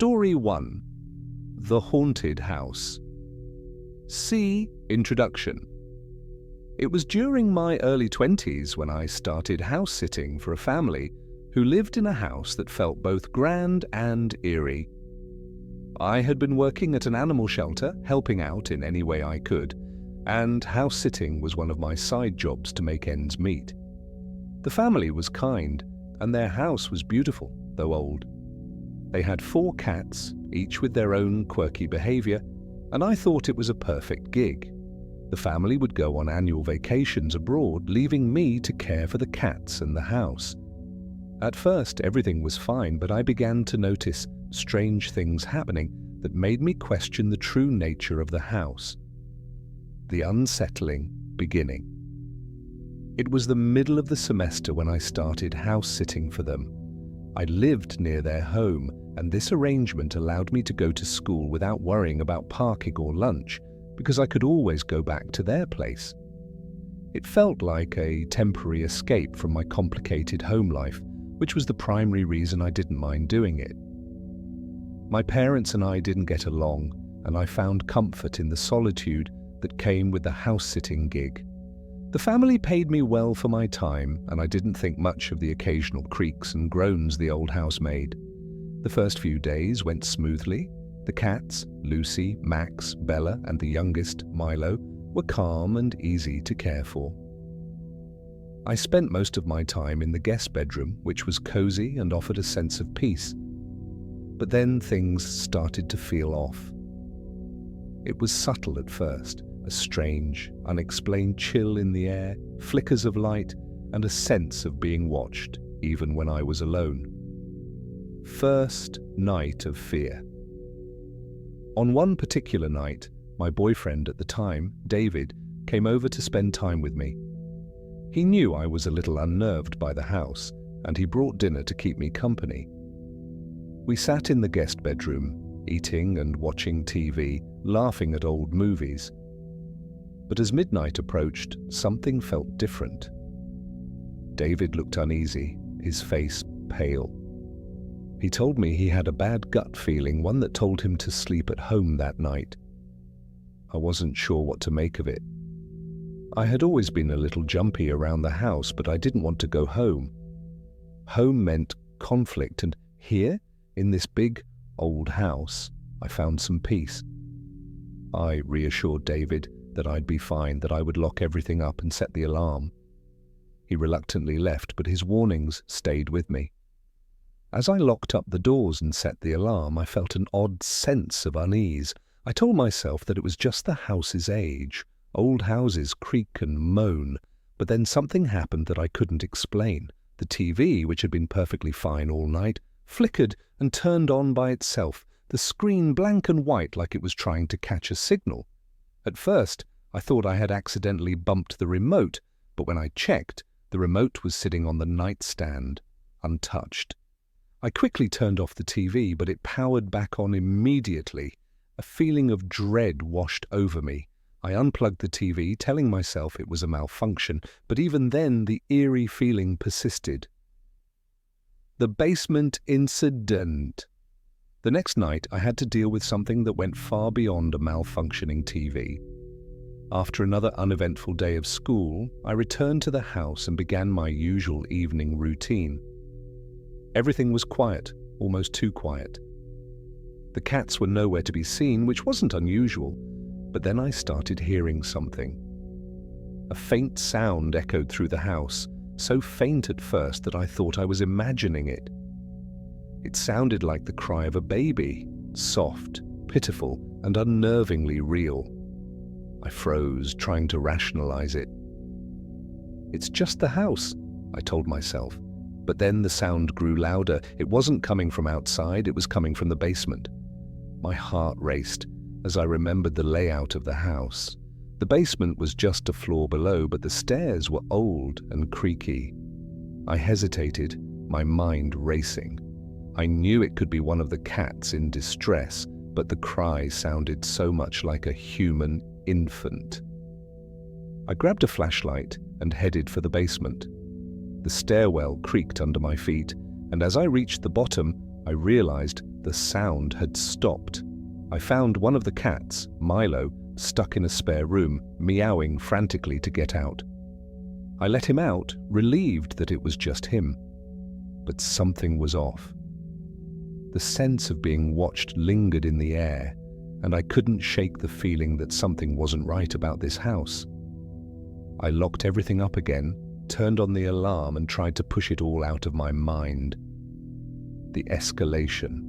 Story 1. The Haunted House. C. Introduction. It was during my early 20s when I started house-sitting for a family who lived in a house that felt both grand and eerie. I had been working at an animal shelter, helping out in any way I could, and house-sitting was one of my side jobs to make ends meet. The family was kind, and their house was beautiful, though old. They had 4 cats, each with their own quirky behavior, and I thought it was a perfect gig. The family would go on annual vacations abroad, leaving me to care for the cats and the house. At first, everything was fine, but I began to notice strange things happening that made me question the true nature of the house. The unsettling beginning. It was the middle of the semester when I started house-sitting for them. I lived near their home, and this arrangement allowed me to go to school without worrying about parking or lunch, because I could always go back to their place. It felt like a temporary escape from my complicated home life, which was the primary reason I didn't mind doing it. My parents and I didn't get along, and I found comfort in the solitude that came with the house-sitting gig. The family paid me well for my time, and I didn't think much of the occasional creaks and groans the old house made. The first few days went smoothly. The cats, Lucy, Max, Bella, and the youngest, Milo, were calm and easy to care for. I spent most of my time in the guest bedroom, which was cozy and offered a sense of peace. But then things started to feel off. It was subtle at first. A strange, unexplained chill in the air, flickers of light, and a sense of being watched, even when I was alone. First night of fear. On one particular night, my boyfriend at the time, David, came over to spend time with me. He knew I was a little unnerved by the house, and he brought dinner to keep me company. We sat in the guest bedroom, eating and watching TV, laughing at old movies. But as midnight approached, something felt different. David looked uneasy, his face pale. He told me he had a bad gut feeling, one that told him to sleep at home that night. I wasn't sure what to make of it. I had always been a little jumpy around the house, but I didn't want to go home. Home meant conflict, and here, in this big, old house, I found some peace. I reassured David that I'd be fine, that I would lock everything up and set the alarm. He reluctantly left, but his warnings stayed with me. As I locked up the doors and set the alarm, I felt an odd sense of unease. I told myself that it was just the house's age. Old houses creak and moan, but then something happened that I couldn't explain. The TV, which had been perfectly fine all night, flickered and turned on by itself, the screen blank and white like it was trying to catch a signal. At first, I thought I had accidentally bumped the remote, but when I checked, the remote was sitting on the nightstand, untouched. I quickly turned off the TV, but it powered back on immediately. A feeling of dread washed over me. I unplugged the TV, telling myself it was a malfunction, but even then the eerie feeling persisted. The basement incident. The next night, I had to deal with something that went far beyond a malfunctioning TV. After another uneventful day of school, I returned to the house and began my usual evening routine. Everything was quiet, almost too quiet. The cats were nowhere to be seen, which wasn't unusual, but then I started hearing something. A faint sound echoed through the house, so faint at first that I thought I was imagining it. It sounded like the cry of a baby, soft, pitiful, and unnervingly real. I froze, trying to rationalize it. It's just the house, I told myself. But then the sound grew louder. It wasn't coming from outside, it was coming from the basement. My heart raced as I remembered the layout of the house. The basement was just a floor below, but the stairs were old and creaky. I hesitated, my mind racing. I knew it could be one of the cats in distress, but the cry sounded so much like a human infant. I grabbed a flashlight and headed for the basement. The stairwell creaked under my feet, and as I reached the bottom, I realized the sound had stopped. I found one of the cats, Milo, stuck in a spare room, meowing frantically to get out. I let him out, relieved that it was just him. But something was off. The sense of being watched lingered in the air, and I couldn't shake the feeling that something wasn't right about this house. I locked everything up again, turned on the alarm and tried to push it all out of my mind. The escalation.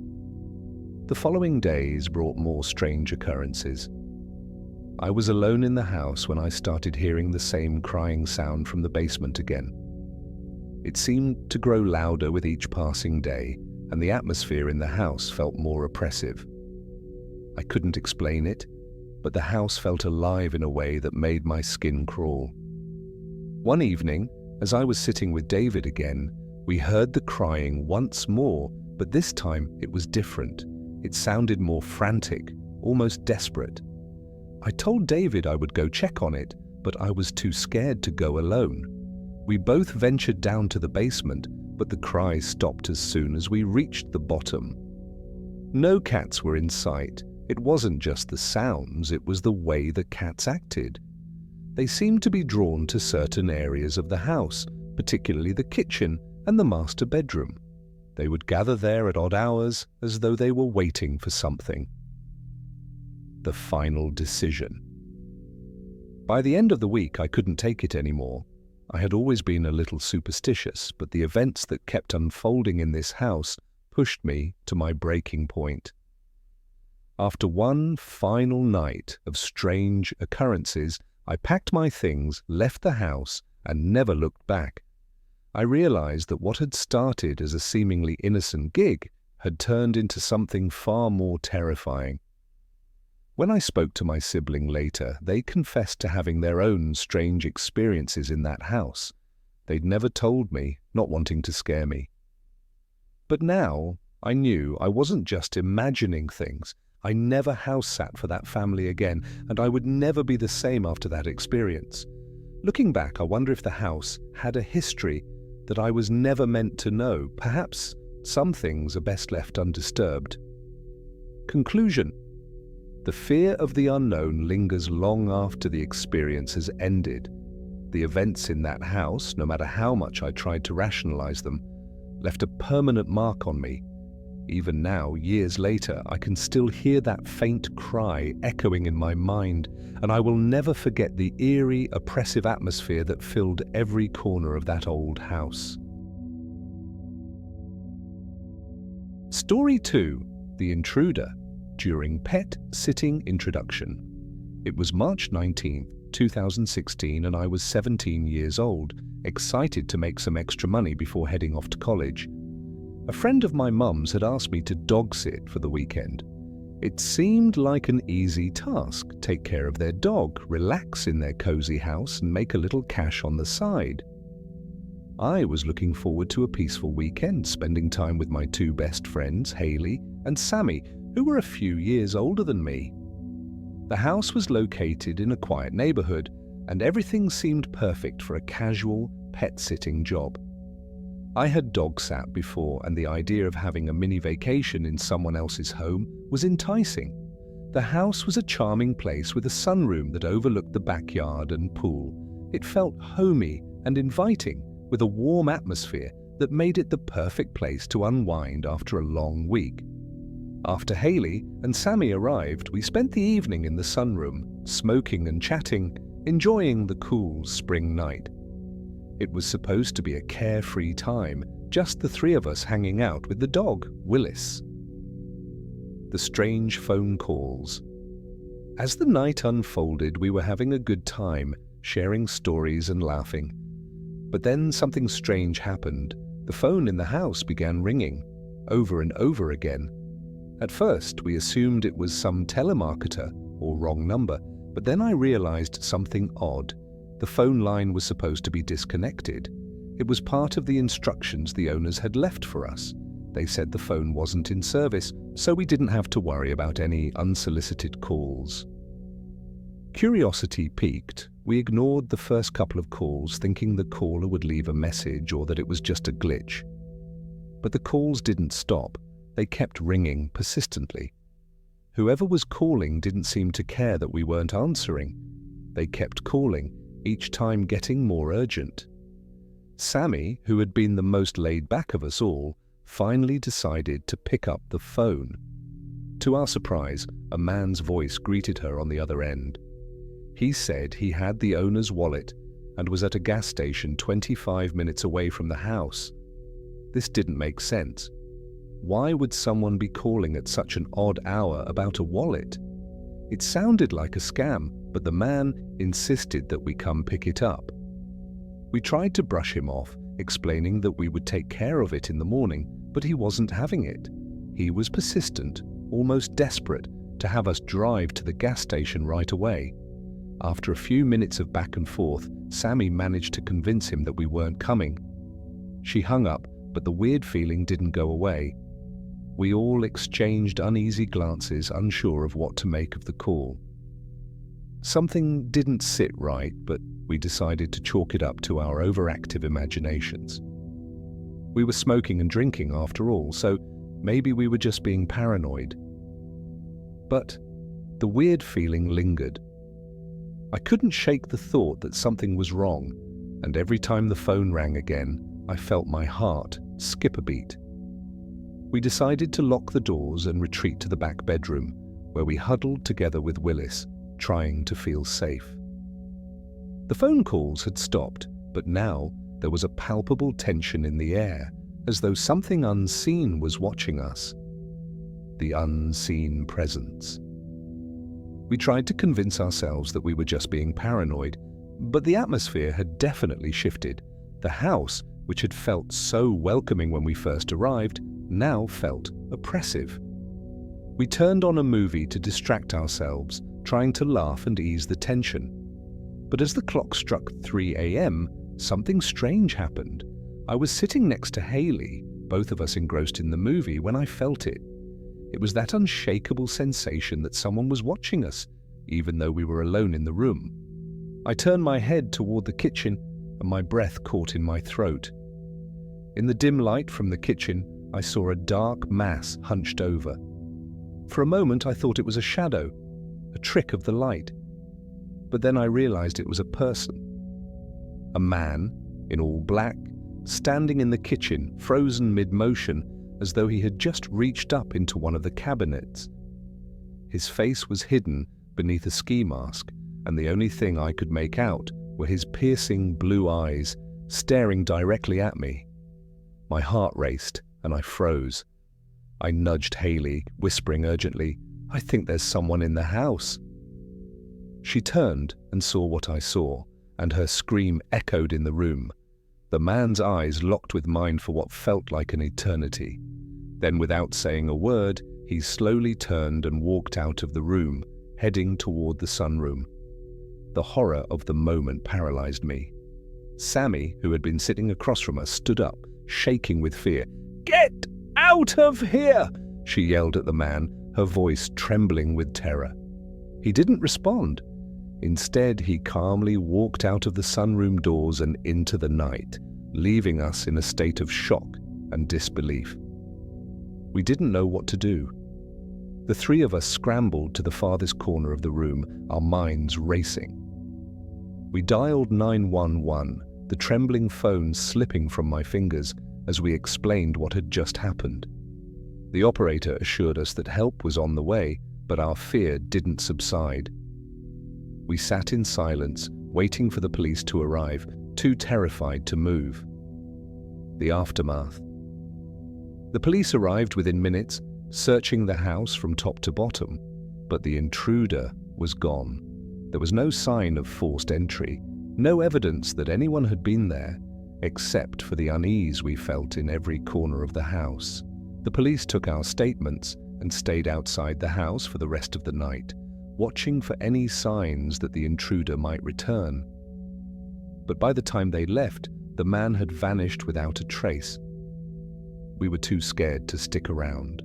The following days brought more strange occurrences. I was alone in the house when I started hearing the same crying sound from the basement again. It seemed to grow louder with each passing day, and the atmosphere in the house felt more oppressive. I couldn't explain it, but the house felt alive in a way that made my skin crawl. One evening, as I was sitting with David again, we heard the crying once more, but this time it was different. It sounded more frantic, almost desperate. I told David I would go check on it, but I was too scared to go alone. We both ventured down to the basement, but the cries stopped as soon as we reached the bottom. No cats were in sight. It wasn't just the sounds, it was the way the cats acted. They seemed to be drawn to certain areas of the house, particularly the kitchen and the master bedroom. They would gather there at odd hours, as though they were waiting for something. The final decision. By the end of the week, I couldn't take it anymore. I had always been a little superstitious, but the events that kept unfolding in this house pushed me to my breaking point. After one final night of strange occurrences, I packed my things, left the house, and never looked back. I realized that what had started as a seemingly innocent gig had turned into something far more terrifying. When I spoke to my sibling later, they confessed to having their own strange experiences in that house. They'd never told me, not wanting to scare me. But now, I knew I wasn't just imagining things. I never house-sat for that family again, and I would never be the same after that experience. Looking back, I wonder if the house had a history that I was never meant to know. Perhaps some things are best left undisturbed. Conclusion. The fear of the unknown lingers long after the experience has ended. The events in that house, no matter how much I tried to rationalize them, left a permanent mark on me. Even now, years later, I can still hear that faint cry echoing in my mind, and I will never forget the eerie, oppressive atmosphere that filled every corner of that old house. Story 2. The Intruder, during Pet Sitting Introduction. It was March 19, 2016, and I was 17 years old, excited to make some extra money before heading off to college. A friend of my mum's had asked me to dog sit for the weekend. It seemed like an easy task: take care of their dog, relax in their cozy house, and make a little cash on the side. I was looking forward to a peaceful weekend, spending time with my two best friends, Haley and Sammy, who were a few years older than me. The house was located in a quiet neighborhood, and everything seemed perfect for a casual pet-sitting job. I had dog-sat before, and the idea of having a mini vacation in someone else's home was enticing. The house was a charming place with a sunroom that overlooked the backyard and pool. It felt homey and inviting, with a warm atmosphere that made it the perfect place to unwind after a long week. After Haley and Sammy arrived, we spent the evening in the sunroom, smoking and chatting, enjoying the cool spring night. It was supposed to be a carefree time, just the three of us hanging out with the dog, Willis. The strange phone calls. As the night unfolded, we were having a good time, sharing stories and laughing. But then something strange happened. The phone in the house began ringing, over and over again. At first, we assumed it was some telemarketer or wrong number, but then I realized something odd. The phone line was supposed to be disconnected. It was part of the instructions the owners had left for us. They said the phone wasn't in service, so we didn't have to worry about any unsolicited calls. Curiosity piqued. We ignored the first couple of calls, thinking the caller would leave a message or that it was just a glitch. But the calls didn't stop. They kept ringing persistently. Whoever was calling didn't seem to care that we weren't answering. They kept calling, each time getting more urgent. Sammy, who had been the most laid back of us all, finally decided to pick up the phone. To our surprise, a man's voice greeted her on the other end. He said he had the owner's wallet and was at a gas station 25 minutes away from the house. This didn't make sense. Why would someone be calling at such an odd hour about a wallet? It sounded like a scam, but the man insisted that we come pick it up. We tried to brush him off, explaining that we would take care of it in the morning, but he wasn't having it. He was persistent, almost desperate, to have us drive to the gas station right away. After a few minutes of back and forth, Sammy managed to convince him that we weren't coming. She hung up, but the weird feeling didn't go away. We all exchanged uneasy glances, unsure of what to make of the call. Something didn't sit right, but we decided to chalk it up to our overactive imaginations. We were smoking and drinking after all, so maybe we were just being paranoid. But the weird feeling lingered. I couldn't shake the thought that something was wrong, and every time the phone rang again, I felt my heart skip a beat. We decided to lock the doors and retreat to the back bedroom, where we huddled together with Willis, trying to feel safe. The phone calls had stopped, but now there was a palpable tension in the air, as though something unseen was watching us. The unseen presence. We tried to convince ourselves that we were just being paranoid, but the atmosphere had definitely shifted. The house, which had felt so welcoming when we first arrived, now felt oppressive. We turned on a movie to distract ourselves, trying to laugh and ease the tension. But as the clock struck 3 a.m., something strange happened. I was sitting next to Haley, both of us engrossed in the movie, when I felt it. It was that unshakable sensation that someone was watching us, even though we were alone in the room. I turned my head toward the kitchen, and my breath caught in my throat. In the dim light from the kitchen, I saw a dark mass hunched over. For a moment, I thought it was a shadow, a trick of the light. But then I realized it was a person. A man, in all black, standing in the kitchen, frozen mid-motion, as though he had just reached up into one of the cabinets. His face was hidden beneath a ski mask, and the only thing I could make out were his piercing blue eyes staring directly at me. My heart raced, and I froze. I nudged Haley, whispering urgently, "I think there's someone in the house." She turned and saw what I saw, and her scream echoed in the room. The man's eyes locked with mine for what felt like an eternity. Then, without saying a word, he slowly turned and walked out of the room, heading toward the sunroom. The horror of the moment paralyzed me. Sammy, who had been sitting across from us, stood up, shaking with fear. "Get out of here!" she yelled at the man, her voice trembling with terror. He didn't respond. Instead, he calmly walked out of the sunroom doors and into the night, leaving us in a state of shock and disbelief. We didn't know what to do. The three of us scrambled to the farthest corner of the room, our minds racing. We dialed 911, the trembling phone slipping from my fingers as we explained what had just happened. The operator assured us that help was on the way, but our fear didn't subside. We sat in silence, waiting for the police to arrive, too terrified to move. The aftermath. The police arrived within minutes, searching the house from top to bottom, but the intruder was gone. There was no sign of forced entry, no evidence that anyone had been there, except for the unease we felt in every corner of the house. The police took our statements and stayed outside the house for the rest of the night, watching for any signs that the intruder might return. But by the time they left, the man had vanished without a trace. We were too scared to stick around.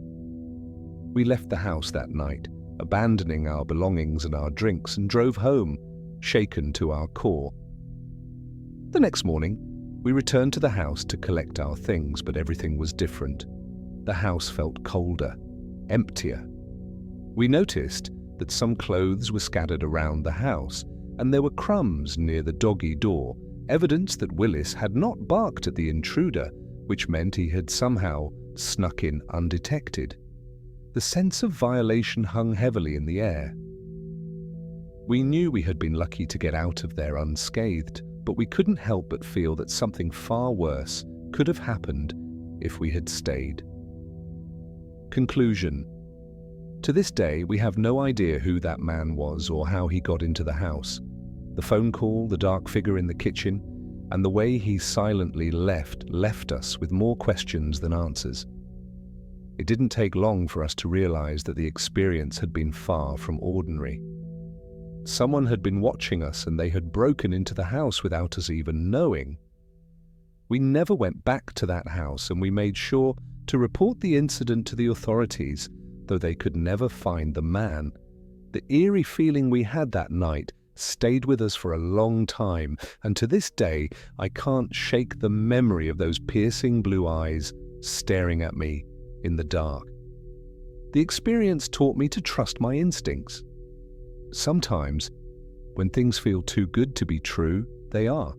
We left the house that night, abandoning our belongings and our drinks, and drove home, shaken to our core. The next morning, we returned to the house to collect our things, but everything was different. the house felt colder, emptier. We noticed that some clothes were scattered around the house, and there were crumbs near the doggy door, evidence that Willis had not barked at the intruder, which meant he had somehow snuck in undetected. The sense of violation hung heavily in the air. We knew we had been lucky to get out of there unscathed, but we couldn't help but feel that something far worse could have happened if we had stayed. Conclusion. To this day, we have no idea who that man was or how he got into the house. The phone call, the dark figure in the kitchen, and the way he silently left us with more questions than answers. It didn't take long for us to realize that the experience had been far from ordinary. Someone had been watching us and they had broken into the house without us even knowing. We never went back to that house, and we made sure to report the incident to the authorities, though they could never find the man. The eerie feeling we had that night stayed with us for a long time, and to this day I can't shake the memory of those piercing blue eyes staring at me in the dark. The experience taught me to trust my instincts. Sometimes, when things feel too good to be true, they are.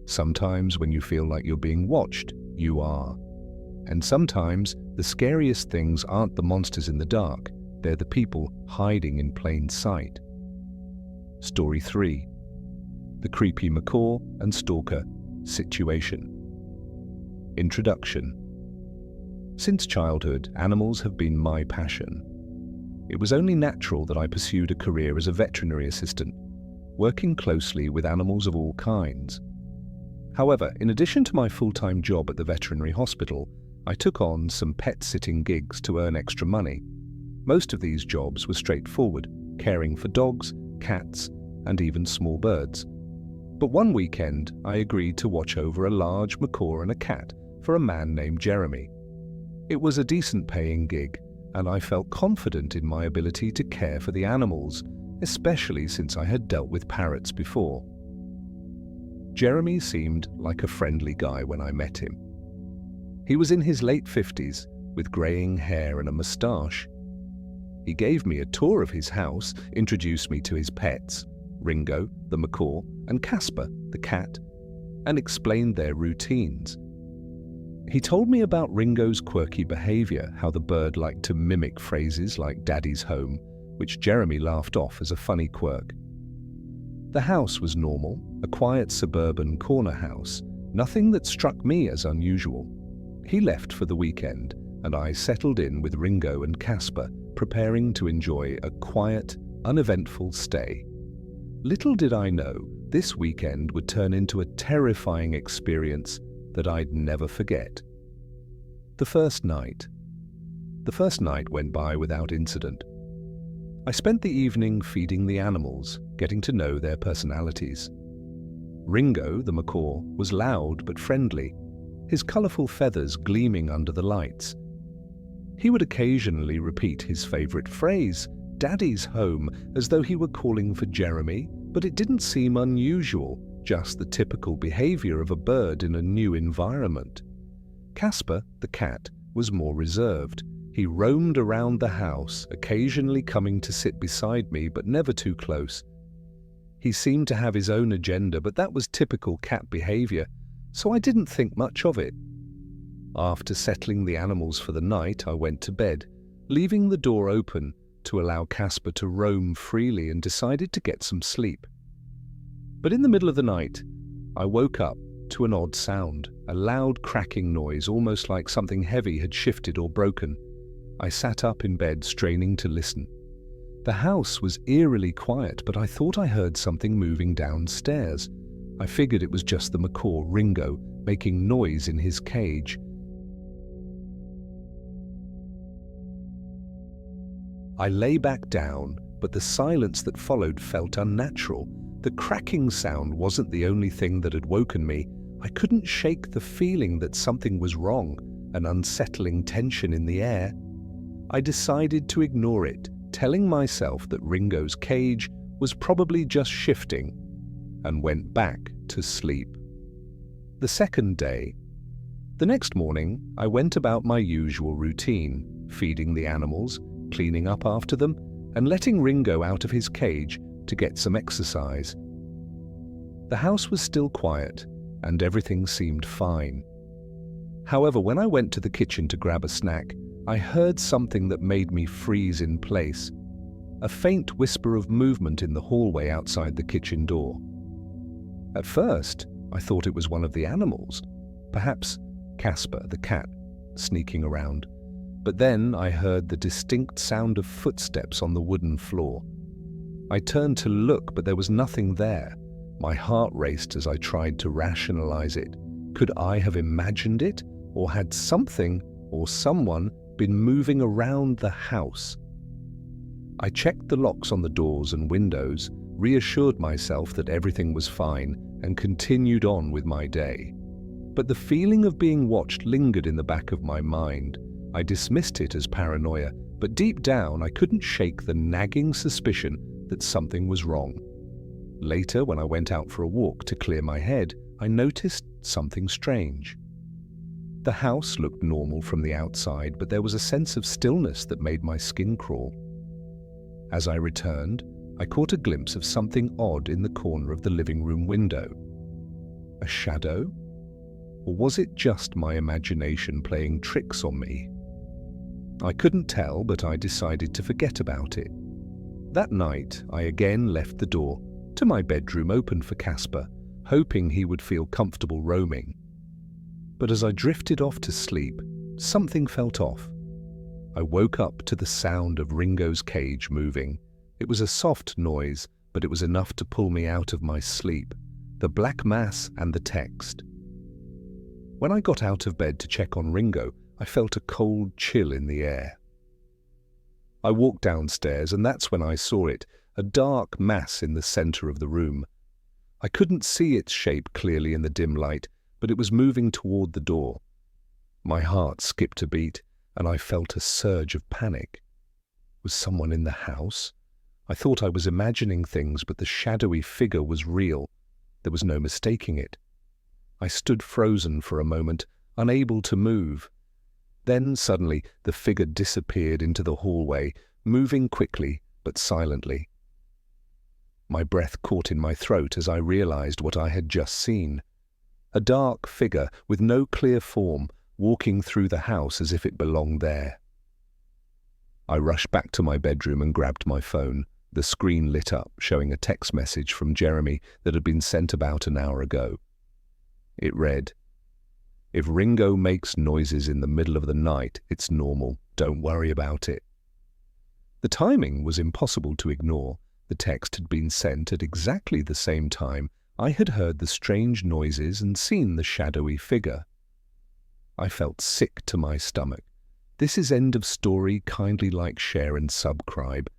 Sometimes when you feel like you're being watched, you are. And sometimes the scariest things aren't the monsters in the dark, they're the people hiding in plain sight. Story 3. The creepy macaw and stalker situation. Introduction. Since childhood, animals have been my passion. It was only natural that I pursued a career as a veterinary assistant, working closely with animals of all kinds. However, in addition to my full-time job at the veterinary hospital, I took on some pet-sitting gigs to earn extra money. Most of these jobs were straightforward, caring for dogs, cats, and even small birds. But one weekend, I agreed to watch over a large macaw and a cat for a man named Jeremy. It was a decent-paying gig, and I felt confident in my ability to care for the animals, especially since I had dealt with parrots before. Jeremy seemed like a friendly guy when I met him. He was in his late 50s, with greying hair and a moustache. He gave me a tour of his house, introduced me to his pets, Ringo, the macaw, and Casper, the cat, and explained their routines. He told me about Ringo's quirky behavior, how the bird liked to mimic phrases like "Daddy's home," which Jeremy laughed off as a funny quirk. The house was normal, a quiet suburban corner house, nothing that struck me as unusual. He left for the weekend, and I settled in with Ringo and Casper, preparing to enjoy a quiet, uneventful stay. Little did I know, this weekend would turn into a terrifying experience that I'd never forget. The first night went by without incident. I spent the evening feeding the animals, getting to know their personalities. Ringo, the macaw, was loud but friendly, his colourful feathers gleaming under the lights. He would occasionally repeat his favourite phrase, "Daddy's home," as though he were calling for Jeremy, but it didn't seem unusual, just the typical behaviour of a bird in a new environment. Casper, the cat, was more reserved. He roamed around the house, occasionally coming to sit beside me, but never too close. He seemed to have his own agenda, but that was typical cat behaviour, so I didn't think much of it. After settling the animals for the night, I went to bed, leaving the door open to allow Casper to roam freely, and decided to get some sleep. But in the middle of the night, I woke up to an odd sound, a loud cracking noise, almost like something heavy had shifted or broken. I sat up in bed, straining to listen. The house was eerily quiet, but I thought I heard something moving downstairs. I figured it was just the macaw, Ringo, making noise in his cage. I lay back down, but the silence that followed felt unnatural. The cracking sound wasn't the only thing that had woken me. I couldn't shake the feeling that something was wrong, an unsettling tension in the air. I decided to ignore it, telling myself that Ringo's cage was probably just shifting, and went back to sleep. The The next morning, I went about my usual routine, feeding the animals, cleaning up after them, and letting Ringo out of his cage to get some exercise. The house was still quiet, and everything seemed fine. However, when I went to the kitchen to grab a snack, I heard something that made me freeze in place. A faint whisper of movement in the hallway outside the kitchen door. At first, I thought it was one of the animals, perhaps Casper, the cat, sneaking around. But then I heard the distinct sound of footsteps on the wooden floor. I turned to look, but there was nothing there. My heart raced as I tried to rationalize it. Could I have imagined it, or had something or someone been moving around the house? I checked the locks on the doors and windows, reassured myself that everything was fine, and continued on with my day. But the feeling of being watched lingered in the back of my mind. I dismissed it as paranoia, but deep down I couldn't shake the nagging suspicion that something was wrong. Later, when I went out for a walk to clear my head, I noticed something strange. The house looked normal from the outside, but there was a sense of stillness that made my skin crawl. As I returned, I caught a glimpse of something odd in the corner of the living room window. A shadow? Or was it just my imagination playing tricks on me? I couldn't tell, but I decided to forget about it. That night, I again left the door to my bedroom open for Casper, hoping he would feel comfortable roaming. But as I drifted off to sleep, something felt off. I woke up to the sound of Ringo's cage moving. It was a soft noise, but it was enough to pull me out of my sleep. The black mass and the text. When I got out of bed to check on Ringo, I felt a cold chill in the air. I walked downstairs, and that's when I saw it, a dark mass in the center of the room. I couldn't see its shape clearly in the dim light, but it was moving toward the door. My heart skipped a beat, and I felt a surge of panic. Was someone in the house? I thought I was imagining things, but the shadowy figure was real. There was no mistaking it. I stood frozen for a moment, unable to move. Then suddenly the figure disappeared into the hallway, moving quickly but silently. My breath caught in my throat as I realized what I had just seen. A dark figure with no clear form, walking through the house as if it belonged there. I rushed back to my bedroom and grabbed my phone. The screen lit up, showing a text message from Jeremy that had been sent about an hour ago. It read, "If Ringo makes noises in the middle of the night, it's normal. Don't worry about it." The timing was impossible to ignore. The text had been sent at exactly the same time I had heard the strange noises and seen the shadowy figure. I felt sick to my stomach. This is end of story. Kindly like, share and subscribe.